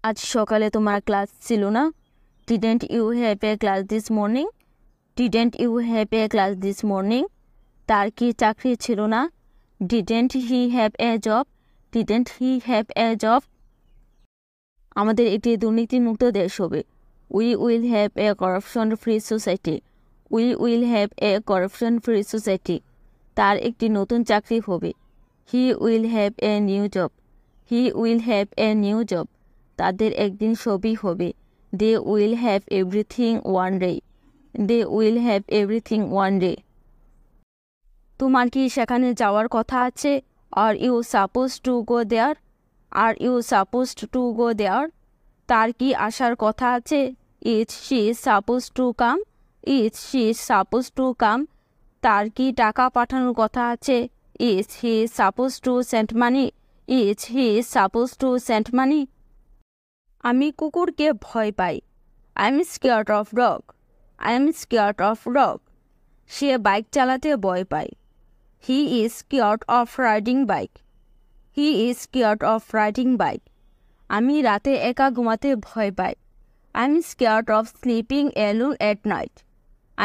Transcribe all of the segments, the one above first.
আজ সকালে তোমার ক্লাস ছিল না? Didn't you have a class this morning? Didn't you have a class this morning? তার কি চাকরি ছিল না? Didn't he have a job? Didn't he have a job? আমাদের একটি দুর্নীতিমুক্ত দেশ হবে। We will have a corruption-free society. We will have a corruption-free society. তার একটি নতুন চাকরি হবে। He will have a new job. He will have a new job. তাদের একদিন সবই হবে। They will have everything one day. They will have everything one day. তোমার কি সেখানে যাওয়ার কথা আছে? Are you supposed to go there? Are you supposed to go there? তার কি আসার কথা আছে? Is she supposed to come? Is she supposed to come? তার কি টাকা পাঠানোর কথা আছে? Is he supposed to send money? Is he supposed to send money? আমি কুকুরকে ভয় পাই। I am scared of dog. I am scared of dog. Say bike চালাতে ভয় পায়। He is scared of riding bike. He is scared of riding bike. আমি রাতে একা ঘুমাতে ভয় পাই। I am scared of sleeping alone at night.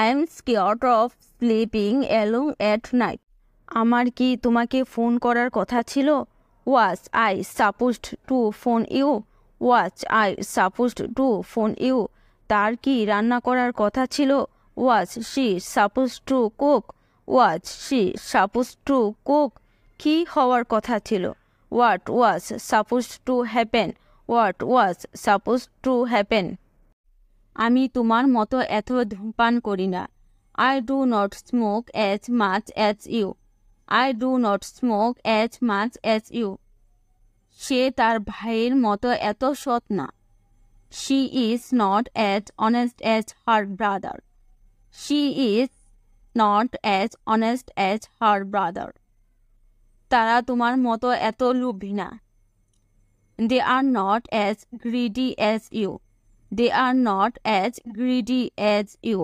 I am scared of sleeping alone at night. আমার কি তোমাকে ফোন করার কথা ছিল? Was I supposed to phone you? Was I supposed to phone you? তার কি রান্না করার কথা ছিল? Was she supposed to cook? Was she supposed to cook? কি হওয়ার কথা ছিল? What was supposed to happen? What was supposed to happen? আমি তোমার মতো এত ধূমপান করি না। I do not smoke as much as you. I do not smoke as much as you. সে তার ভাইয়ের মতো এত সৎ না। She is not as honest as her brother. She is not as honest as her brother. তারা তোমার মতো এত লোভী না। They are not as greedy as you. They are not as greedy as you.